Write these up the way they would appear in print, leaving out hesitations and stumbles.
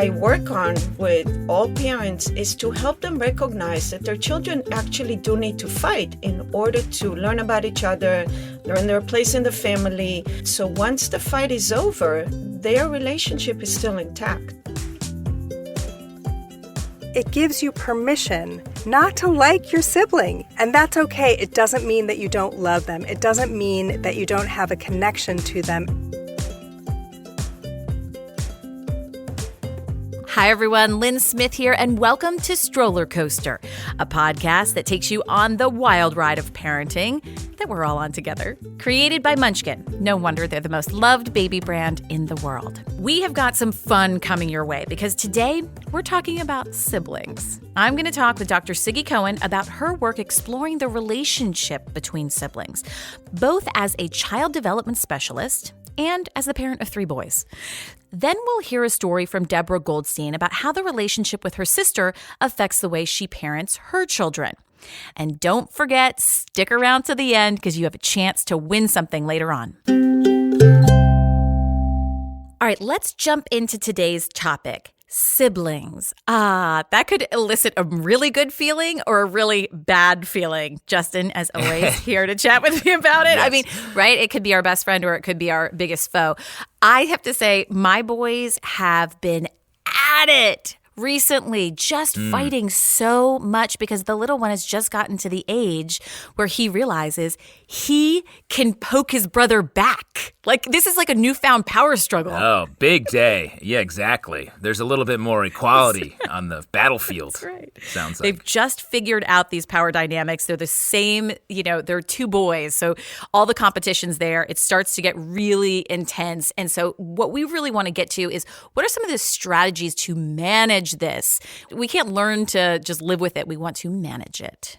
I work on with all parents is to help them recognize that their children actually do need to fight in order to learn about each other, learn their place in the family. So once the fight is over, their relationship is still intact. It gives you permission not to like your sibling, and that's okay. It doesn't mean that you don't love them. It doesn't mean that you don't have a connection to them. Hi, everyone. Lynn Smith here, and welcome to StrollerCoaster, a podcast that takes you on the wild ride of parenting that we're all on together. Created by Munchkin. No wonder they're the most loved baby brand in the world. We have got some fun coming your way because today we're talking about siblings. I'm going to talk with Dr. Siggie Cohen about her work exploring the relationship between siblings, both as a child development specialist and as the parent of 3 boys. Then we'll hear a story from Deborah Goldstein about how the relationship with her sister affects the way she parents her children. And don't forget, stick around to the end because you have a chance to win something later on. All right, let's jump into today's topic. Siblings. That could elicit a really good feeling or a really bad feeling. Justin, as always, here to chat with me about it. Yes. I mean, right? It could be our best friend or it could be our biggest foe. I have to say, my boys have been at it recently, just fighting so much because the little one has just gotten to the age where he realizes he can poke his brother back. Like, this is like a newfound power struggle. Oh, big day. Yeah, exactly. There's a little bit more equality on the battlefield. That's right. Sounds like. They've just figured out these power dynamics. They're the same, they're 2 boys. So all the competition's there. It starts to get really intense. And so what we really want to get to is what are some of the strategies to manage this? We can't learn to just live with it. We want to manage it.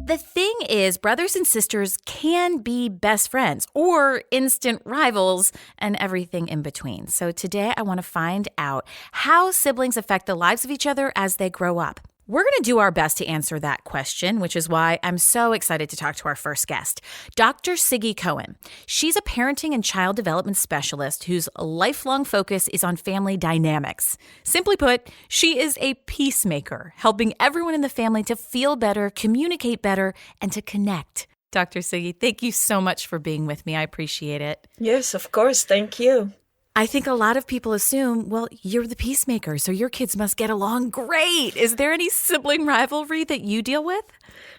The thing is, brothers and sisters can be best friends or instant rivals and everything in between. So today I want to find out how siblings affect the lives of each other as they grow up. We're going to do our best to answer that question, which is why I'm so excited to talk to our first guest, Dr. Siggie Cohen. She's a parenting and child development specialist whose lifelong focus is on family dynamics. Simply put, she is a peacemaker, helping everyone in the family to feel better, communicate better, and to connect. Dr. Siggie, thank you so much for being with me. I appreciate it. Yes, of course. Thank you. I think a lot of people assume, well, you're the peacemaker, so your kids must get along great. Is there any sibling rivalry that you deal with?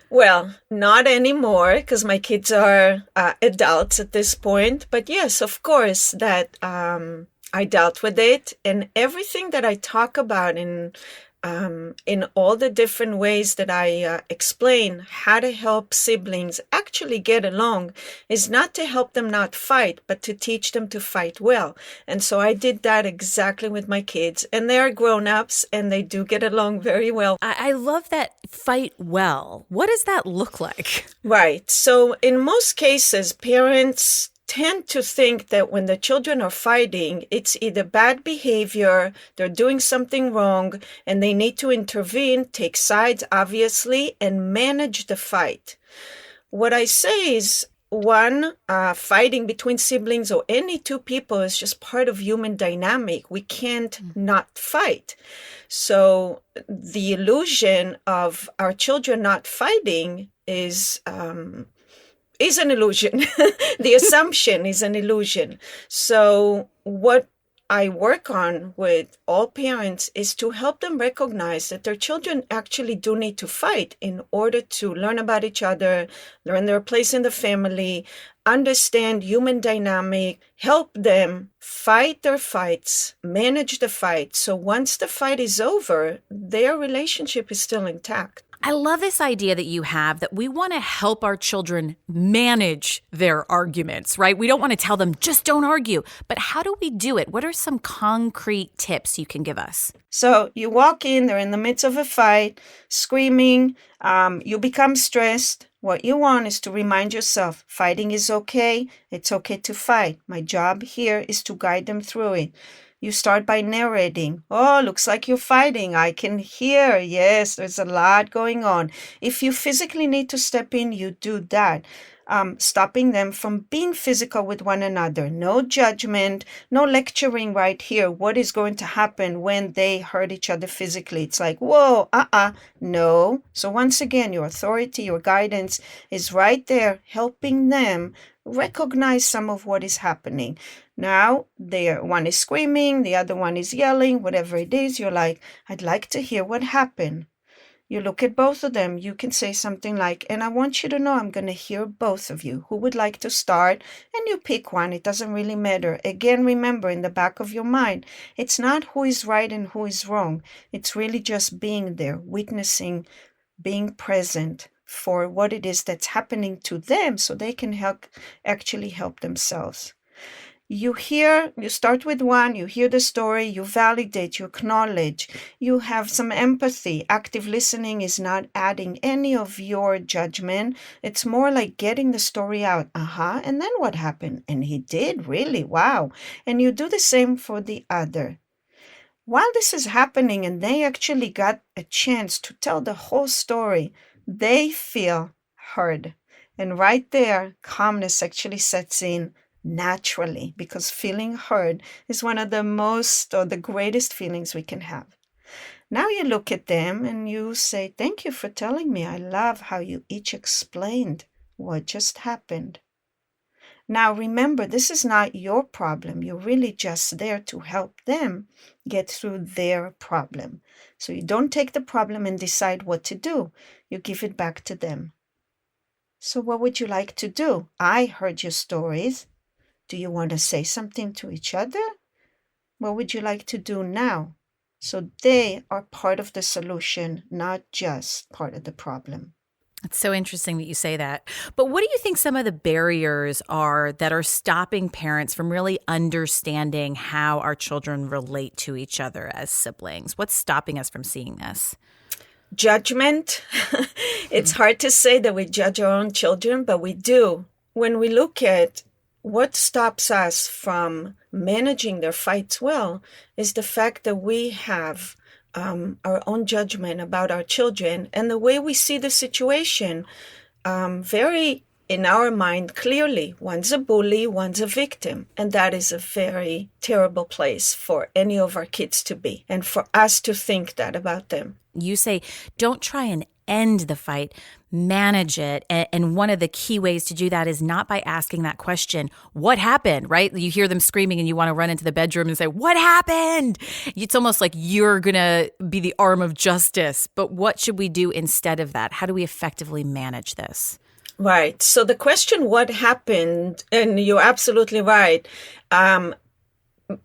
Well, not anymore because my kids are adults at this point. But yes, of course, that I dealt with it. And everything that I talk about in all the different ways that I explain how to help siblings actually get along is not to help them not fight, but to teach them to fight well. And so I did that exactly with my kids. And they are grown-ups and they do get along very well. I love that fight well. What does that look like? Right. So in most cases, parents tend to think that when the children are fighting, it's either bad behavior, they're doing something wrong, and they need to intervene, take sides, obviously, and manage the fight. What I say is, one, fighting between siblings or any 2 people is just part of human dynamic. We can't not fight. So the illusion of our children not fighting is an illusion. The assumption is an illusion. So what I work on with all parents is to help them recognize that their children actually do need to fight in order to learn about each other, learn their place in the family, understand human dynamic, help them fight their fights, manage the fight. So once the fight is over, their relationship is still intact. I love this idea that you have that we want to help our children manage their arguments, right? We don't want to tell them, just don't argue. But how do we do it? What are some concrete tips you can give us? So you walk in, they're in the midst of a fight, screaming, you become stressed. What you want is to remind yourself, fighting is okay. It's okay to fight. My job here is to guide them through it. You start by narrating. Oh, looks like you're fighting. I can hear. Yes, there's a lot going on. If you physically need to step in, you do that. stopping them from being physical with one another. No judgment, no lecturing right here. What is going to happen when they hurt each other physically? It's like, whoa, no. So once again, your authority, your guidance is right there, helping them recognize some of what is happening. Now, one is screaming, the other one is yelling, whatever it is. You're like, I'd like to hear what happened. You look at both of them. You can say something like, and I want you to know I'm going to hear both of you. Who would like to start? And you pick one. It doesn't really matter. Again, remember, in the back of your mind, it's not who is right and who is wrong. It's really just being there, witnessing, being present for what it is that's happening to them so they can actually help themselves. You start with one, you hear the story, you validate, you acknowledge, you have some empathy. Active listening is not adding any of your judgment. It's more like getting the story out. And then what happened? And he did, really? Wow. And you do the same for the other. While this is happening and they actually got a chance to tell the whole story, they feel heard. And right there, calmness actually sets in naturally, because feeling heard is one of the greatest feelings we can have. Now you look at them and you say, thank you for telling me. I love how you each explained what just happened. Now remember, this is not your problem. You're really just there to help them get through their problem. So you don't take the problem and decide what to do. You give it back to them. So what would you like to do? I heard your stories. Do you want to say something to each other? What would you like to do now? So they are part of the solution, not just part of the problem. It's so interesting that you say that. But what do you think some of the barriers are that are stopping parents from really understanding how our children relate to each other as siblings? What's stopping us from seeing this? Judgment. It's hard to say that we judge our own children, but we do. When we look at what stops us from managing their fights well is the fact that we have our own judgment about our children and the way we see the situation very in our mind clearly. One's a bully, one's a victim. And that is a very terrible place for any of our kids to be and for us to think that about them. You say, don't try and end the fight, manage it. And one of the key ways to do that is not by asking that question, what happened, right? You hear them screaming and you want to run into the bedroom and say, what happened? It's almost like you're going to be the arm of justice. But what should we do instead of that? How do we effectively manage this? Right. So the question, what happened? And you're absolutely right.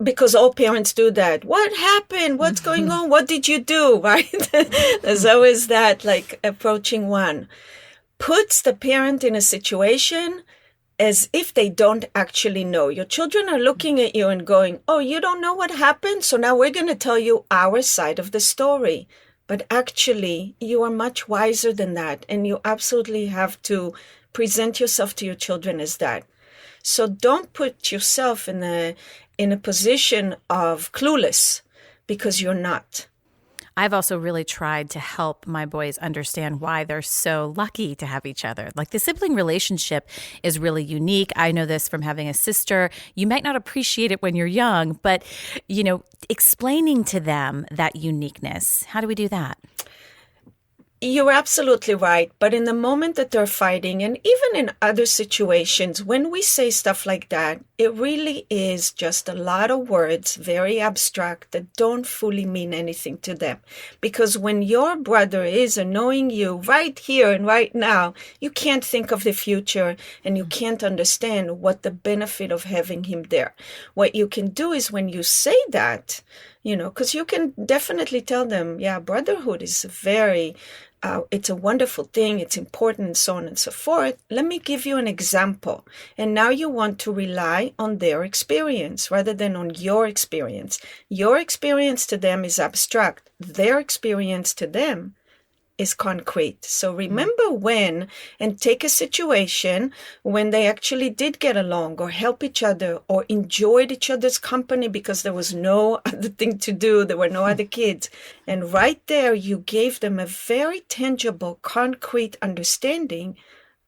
Because all parents do that. What happened? What's going on? What did you do? Right? There's always that, like approaching one. Puts the parent in a situation as if they don't actually know. Your children are looking at you and going, oh, you don't know what happened? So now we're going to tell you our side of the story. But actually, you are much wiser than that. And you absolutely have to present yourself to your children as that. So don't put yourself in a position of clueless, because you're not. I've also really tried to help my boys understand why they're so lucky to have each other. Like, the sibling relationship is really unique. I know this from having a sister. You might not appreciate it when you're young, but, explaining to them that uniqueness. How do we do that? You're absolutely right. But in the moment that they're fighting, and even in other situations, when we say stuff like that, it really is just a lot of words, very abstract, that don't fully mean anything to them. Because when your brother is annoying you right here and right now, you can't think of the future and you can't understand what the benefit of having him there. What you can do is, when you say that, because you can definitely tell them, yeah, brotherhood is it's a wonderful thing, it's important, and so on and so forth. Let me give you an example. And now you want to rely on their experience rather than on your experience. Your experience to them is abstract. Their experience to them is concrete. So remember when, and take a situation when they actually did get along or help each other or enjoyed each other's company because there was no other thing to do. There were no other kids. And right there, you gave them a very tangible, concrete understanding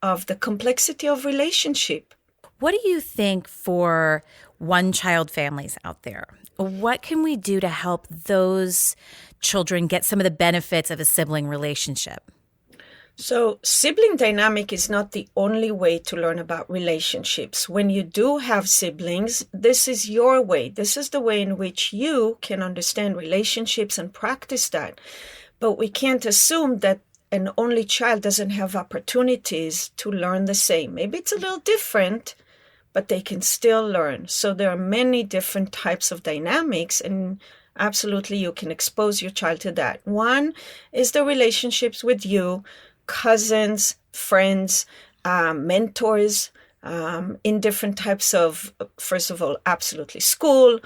of the complexity of relationship. What do you think for one-child families out there? What can we do to help those children get some of the benefits of a sibling relationship? So sibling dynamic is not the only way to learn about relationships. When you do have siblings, this is your way. This is the way in which you can understand relationships and practice that. But we can't assume that an only child doesn't have opportunities to learn the same. Maybe it's a little different, but they can still learn. So there are many different types of dynamics, and absolutely you can expose your child to that. One is the relationships with you, cousins, friends, mentors, in different types of, first of all, absolutely school,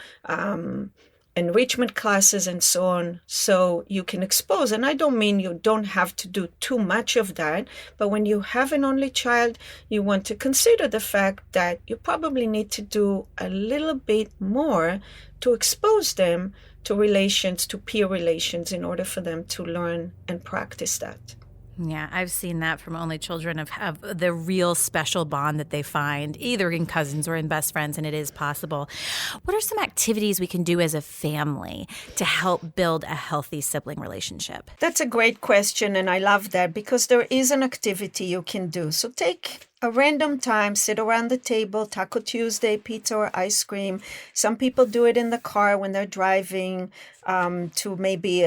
enrichment classes, and so on. So you can expose, and I don't mean you don't have to do too much of that, but when you have an only child, you want to consider the fact that you probably need to do a little bit more to expose them to relations, to peer relations, in order for them to learn and practice that. Yeah, I've seen that from only children of the real special bond that they find, either in cousins or in best friends, and it is possible. What are some activities we can do as a family to help build a healthy sibling relationship? That's a great question, and I love that because there is an activity you can do. So take a random time, sit around the table, Taco Tuesday, pizza or ice cream. Some people do it in the car when they're driving to maybe,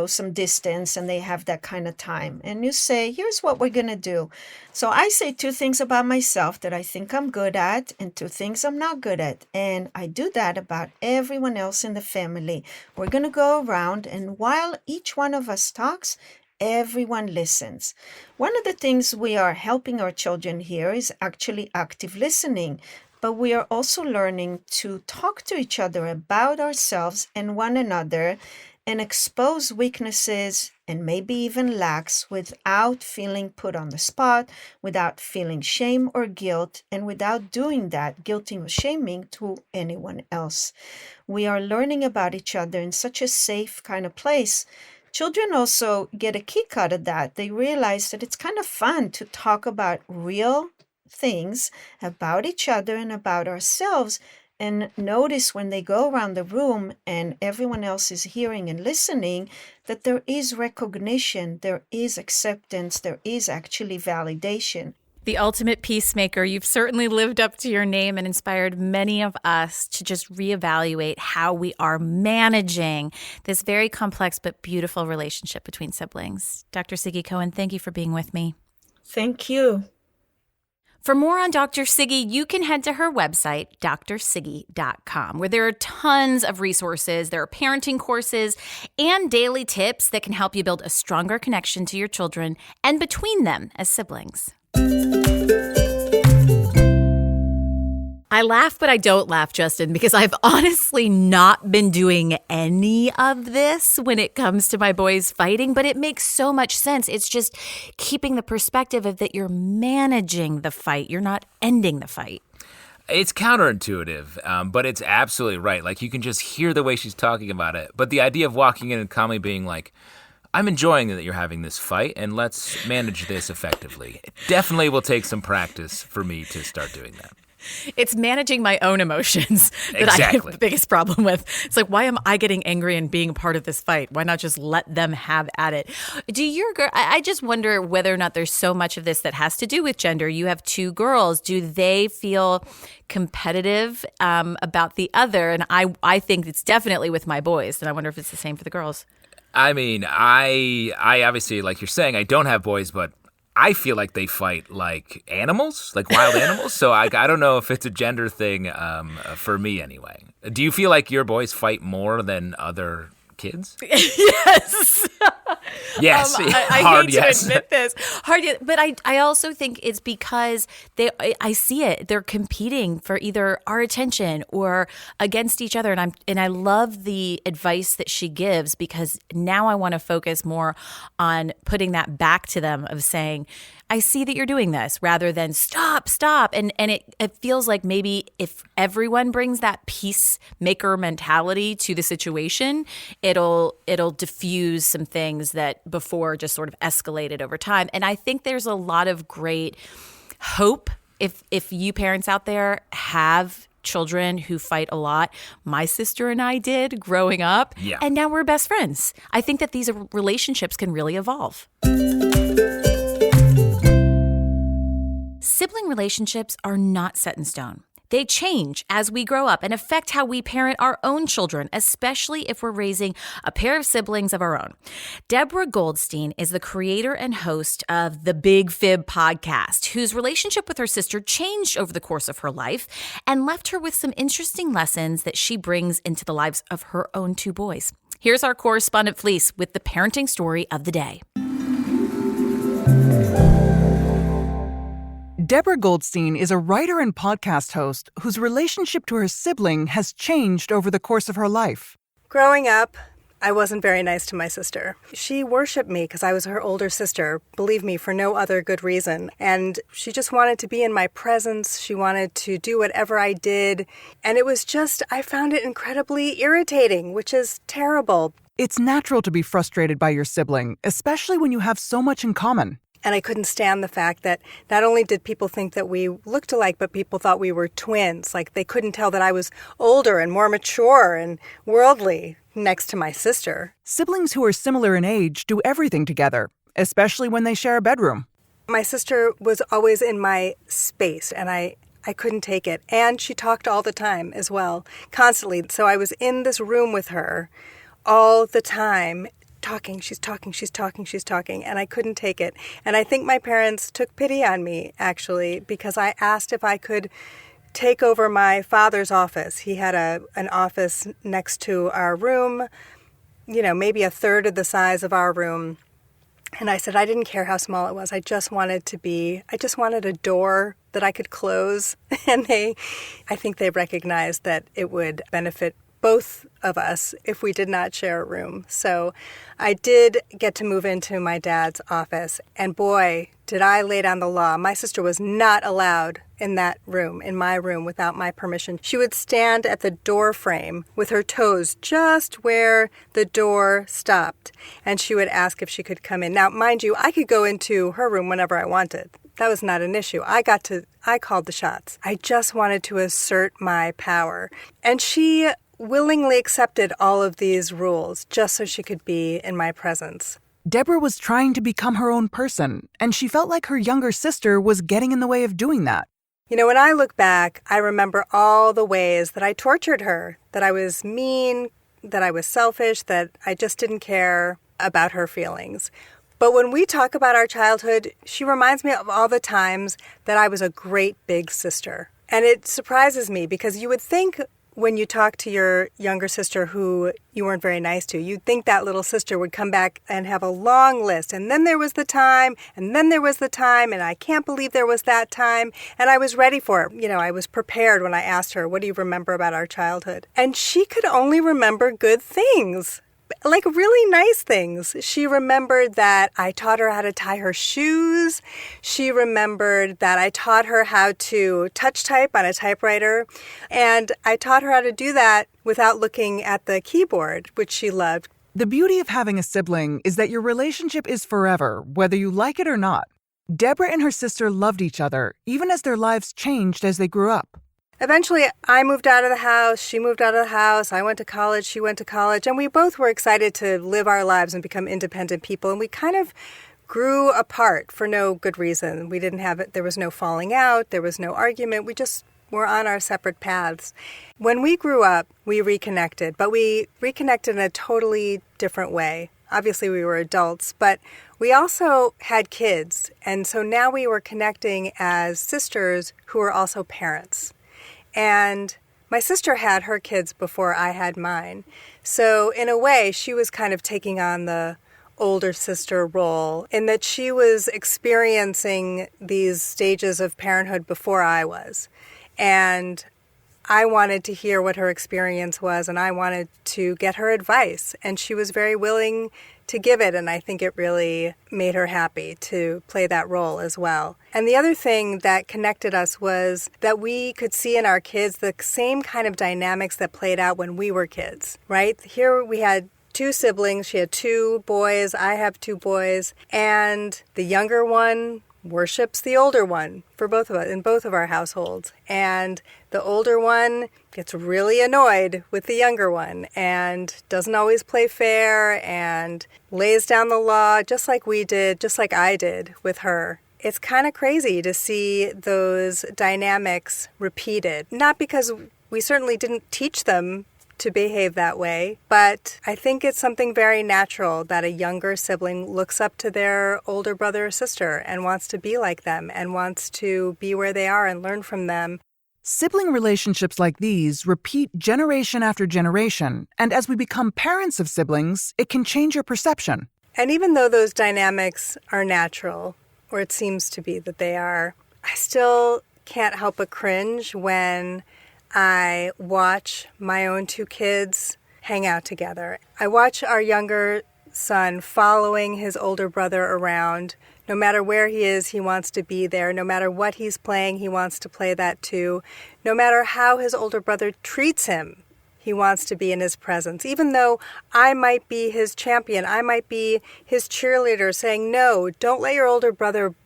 some distance, and they have that kind of time. And you say, here's what we're going to do. So I say 2 things about myself that I think I'm good at and 2 things I'm not good at. And I do that about everyone else in the family. We're going to go around, and while each one of us talks, everyone listens. One of the things we are helping our children here is actually active listening, but we are also learning to talk to each other about ourselves and one another and expose weaknesses and maybe even lacks without feeling put on the spot, without feeling shame or guilt, and without doing that, guilting or shaming to anyone else. We are learning about each other in such a safe kind of place. Children also get a kick out of that. They realize that it's kind of fun to talk about real things about each other and about ourselves, and notice when they go around the room and everyone else is hearing and listening that there is recognition, there is acceptance, there is actually validation. The ultimate peacemaker, you've certainly lived up to your name and inspired many of us to just reevaluate how we are managing this very complex but beautiful relationship between siblings. Dr. Siggie Cohen, thank you for being with me. Thank you. For more on Dr. Siggie, you can head to her website, drsiggie.com, where there are tons of resources. There are parenting courses and daily tips that can help you build a stronger connection to your children and between them as siblings. I laugh, but I don't laugh, Justin, because I've honestly not been doing any of this when it comes to my boys fighting, but it makes so much sense. It's just keeping the perspective of that you're managing the fight. You're not ending the fight. It's counterintuitive, but it's absolutely right. Like, you can just hear the way she's talking about it. But the idea of walking in and calmly being like, I'm enjoying that you're having this fight, and let's manage this effectively. It definitely will take some practice for me to start doing that. It's managing my own emotions that Exactly. I have the biggest problem with. It's like, why am I getting angry and being a part of this fight? Why not just let them have at it? I just wonder whether or not there's so much of this that has to do with gender. You have 2 girls. Do they feel competitive about the other? And I think it's definitely with my boys, and I wonder if it's the same for the girls. I mean, I obviously, like you're saying, I don't have boys, but I feel like they fight like animals, like wild animals. So I don't know if it's a gender thing for me anyway. Do you feel like your boys fight more than other kids? Yes. Yes. I Hard hate yes. to admit this. Hard yes. But I also think it's because I see it. They're competing for either our attention or against each other. And I love the advice that she gives, because now I want to focus more on putting that back to them of saying, I see that you're doing this, rather than stop. And it feels like maybe if everyone brings that peacemaker mentality to the situation, it'll diffuse some things that before just sort of escalated over time. And I think there's a lot of great hope if you parents out there have children who fight a lot. My sister and I did growing up, and now we're best friends. I think that these relationships can really evolve. Sibling relationships are not set in stone. They change as we grow up and affect how we parent our own children, especially if we're raising a pair of siblings of our own. Deborah Goldstein is the creator and host of the Big Fib podcast, whose relationship with her sister changed over the course of her life and left her with some interesting lessons that she brings into the lives of her own two boys. Here's our correspondent Fleece with the parenting story of the day. Deborah Goldstein is a writer and podcast host whose relationship to her sibling has changed over the course of her life. Growing up, I wasn't very nice to my sister. She worshipped me because I was her older sister, believe me, for no other good reason. And she just wanted to be in my presence. She wanted to do whatever I did. And it was just, I found it incredibly irritating, which is terrible. It's natural to be frustrated by your sibling, especially when you have so much in common. And I couldn't stand the fact that not only did people think that we looked alike, but people thought we were twins. Like they couldn't tell that I was older and more mature and worldly next to my sister. Siblings who are similar in age do everything together, especially when they share a bedroom. My sister was always in my space, and I couldn't take it. And she talked all the time as well, constantly. So I was in this room with her all the time, she's talking, and I couldn't take it. And I think my parents took pity on me, actually, because I asked if I could take over my father's office. He had an office next to our room, maybe a third of the size of our room. And I said I didn't care how small it was. I just wanted a door that I could close. And I think they recognized that it would benefit both of us if we did not share a room. So I did get to move into my dad's office, and boy, did I lay down the law. My sister was not allowed in that room, in my room, without my permission. She would stand at the door frame with her toes just where the door stopped, and she would ask if she could come in. Now, mind you, I could go into her room whenever I wanted. That was not an issue. I called the shots. I just wanted to assert my power. And she willingly accepted all of these rules just so she could be in my presence. Deborah was trying to become her own person, and she felt like her younger sister was getting in the way of doing that. When I look back, I remember all the ways that I tortured her, that I was mean, that I was selfish, that I just didn't care about her feelings. But when we talk about our childhood, she reminds me of all the times that I was a great big sister. And it surprises me because you would think when you talk to your younger sister who you weren't very nice to, you'd think that little sister would come back and have a long list. And then there was the time, and then there was the time, and I can't believe there was that time. And I was ready for it. I was prepared when I asked her, what do you remember about our childhood? And she could only remember good things. Like really nice things. She remembered that I taught her how to tie her shoes. She remembered that I taught her how to touch type on a typewriter. And I taught her how to do that without looking at the keyboard, which she loved. The beauty of having a sibling is that your relationship is forever, whether you like it or not. Deborah and her sister loved each other, even as their lives changed as they grew up. Eventually, I moved out of the house, she moved out of the house, I went to college, she went to college, and we both were excited to live our lives and become independent people, and we kind of grew apart for no good reason. We didn't have it, there was no falling out, there was no argument, we just were on our separate paths. When we grew up, we reconnected, but we reconnected in a totally different way. Obviously, we were adults, but we also had kids, and so now we were connecting as sisters who were also parents. And my sister had her kids before I had mine. So in a way, she was kind of taking on the older sister role in that she was experiencing these stages of parenthood before I was. And I wanted to hear what her experience was, and I wanted to get her advice. And she was very willing to give it, and I think it really made her happy to play that role as well. And the other thing that connected us was that we could see in our kids the same kind of dynamics that played out when we were kids, right? Here we had two siblings. She had two boys. I have two boys. And the younger one worships the older one for both of us in both of our households. And the older one gets really annoyed with the younger one and doesn't always play fair and lays down the law just like we did, just like I did with her. It's kind of crazy to see those dynamics repeated. Not because we certainly didn't teach them to behave that way, but I think it's something very natural that a younger sibling looks up to their older brother or sister and wants to be like them and wants to be where they are and learn from them. Sibling relationships like these repeat generation after generation, and as we become parents of siblings, it can change your perception. And even though those dynamics are natural, or it seems to be that they are, I still can't help but cringe when I watch my own two kids hang out together. I watch our younger son following his older brother around. No matter where he is, he wants to be there. No matter what he's playing, he wants to play that too. No matter how his older brother treats him, he wants to be in his presence. Even though I might be his champion, I might be his cheerleader saying, no, don't let your older brother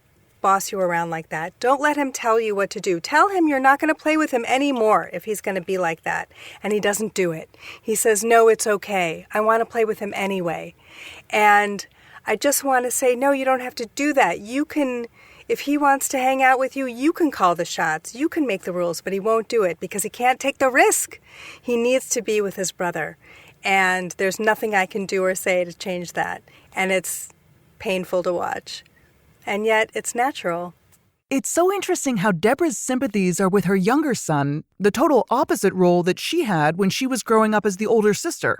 boss you around like that. Don't let him tell you what to do. Tell him you're not going to play with him anymore if he's going to be like that. And he doesn't do it. He says, no, it's okay. I want to play with him anyway. And I just want to say, no, you don't have to do that. You can, if he wants to hang out with you, you can call the shots. You can make the rules, but he won't do it because he can't take the risk. He needs to be with his brother. And there's nothing I can do or say to change that. And it's painful to watch. And yet, it's natural. It's so interesting how Deborah's sympathies are with her younger son, the total opposite role that she had when she was growing up as the older sister.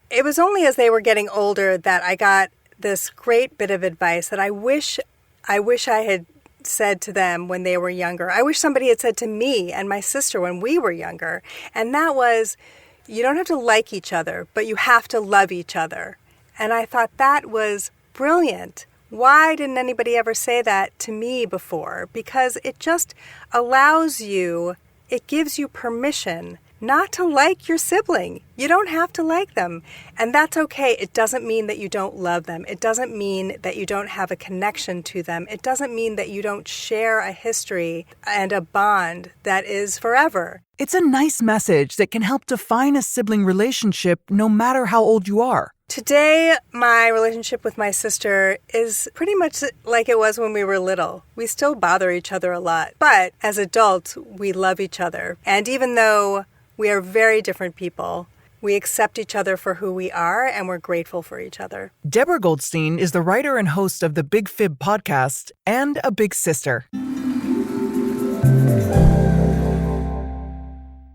It was only as they were getting older that I got this great bit of advice that I wish I had said to them when they were younger. I wish somebody had said to me and my sister when we were younger. And that was, you don't have to like each other, but you have to love each other. And I thought that was brilliant. Why didn't anybody ever say that to me before? Because it just allows you, it gives you permission not to like your sibling. You don't have to like them. And that's okay. It doesn't mean that you don't love them. It doesn't mean that you don't have a connection to them. It doesn't mean that you don't share a history and a bond that is forever. It's a nice message that can help define a sibling relationship no matter how old you are. Today, my relationship with my sister is pretty much like it was when we were little. We still bother each other a lot, but as adults, we love each other. And even though we are very different people, we accept each other for who we are, and we're grateful for each other. Deborah Goldstein is the writer and host of the Big Fib podcast and a big sister.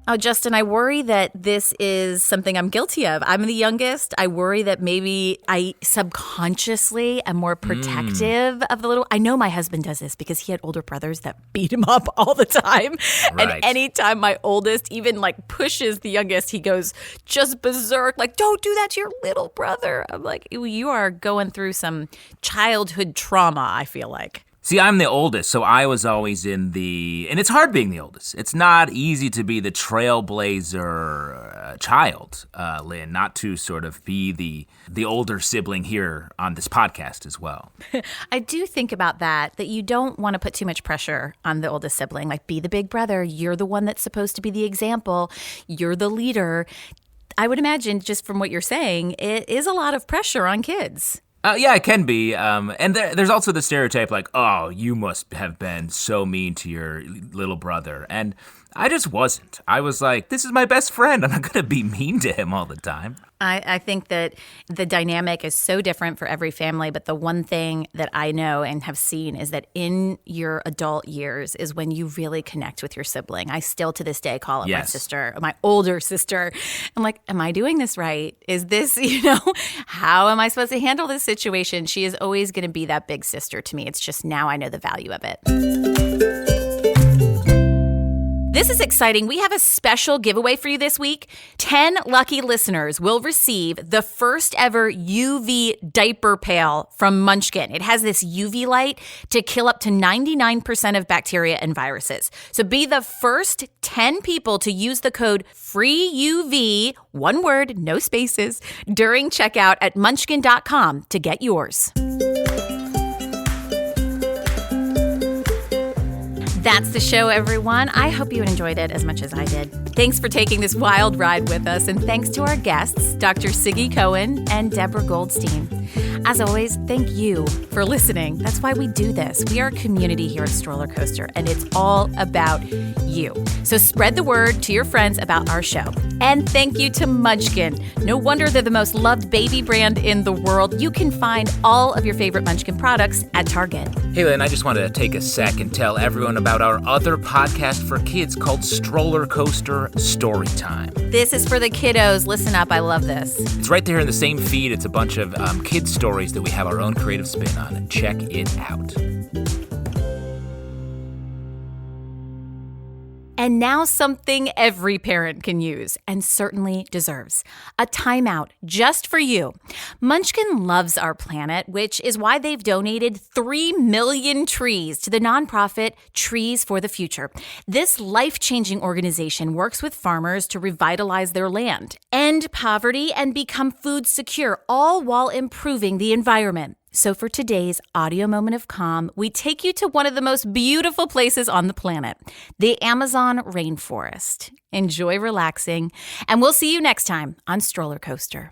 Oh, Justin, I worry that this is something I'm guilty of. I'm the youngest. I worry that maybe I subconsciously am more protective of the little. I know my husband does this because he had older brothers that beat him up all the time. Right. And anytime my oldest even like pushes the youngest, he goes just berserk, like, don't do that to your little brother. I'm like, you are going through some childhood trauma, I feel like. See, I'm the oldest, so I was always and it's hard being the oldest. It's not easy to be the trailblazer child, Lynn, not to sort of be the older sibling here on this podcast as well. I do think about that you don't want to put too much pressure on the oldest sibling. Like, be the big brother. You're the one that's supposed to be the example. You're the leader. I would imagine, just from what you're saying, it is a lot of pressure on kids. Yeah, it can be. And there's also the stereotype like, oh, you must have been so mean to your little brother. And I just wasn't. I was like, this is my best friend. I'm not going to be mean to him all the time. I think that the dynamic is so different for every family. But the one thing that I know and have seen is that in your adult years is when you really connect with your sibling. I still to this day call it my sister, my older sister. I'm like, am I doing this right? Is this, how am I supposed to handle this situation? She is always going to be that big sister to me. It's just now I know the value of it. This is exciting. We have a special giveaway for you this week. 10 lucky listeners will receive the first ever UV diaper pail from Munchkin. It has this UV light to kill up to 99% of bacteria and viruses. So be the first 10 people to use the code FREEUV, one word, no spaces, during checkout at munchkin.com to get yours. That's the show, everyone. I hope you enjoyed it as much as I did. Thanks for taking this wild ride with us, and thanks to our guests, Dr. Siggie Cohen and Deborah Goldstein. As always, thank you for listening. That's why we do this. We are a community here at StrollerCoaster, and it's all about you. So spread the word to your friends about our show. And thank you to Munchkin. No wonder they're the most loved baby brand in the world. You can find all of your favorite Munchkin products at Target. Hey, Lynn, I just wanted to take a sec and tell everyone about our other podcast for kids called StrollerCoaster Storytime. This is for the kiddos. Listen up. I love this. It's right there in the same feed. It's a bunch of kids' stories that we have our own creative spin on. Check it out. And now something every parent can use and certainly deserves. A timeout just for you. Munchkin loves our planet, which is why they've donated 3 million trees to the nonprofit Trees for the Future. This life-changing organization works with farmers to revitalize their land, end poverty, and become food secure, all while improving the environment. So for today's audio moment of calm, we take you to one of the most beautiful places on the planet, the Amazon rainforest. Enjoy relaxing, and we'll see you next time on StrollerCoaster.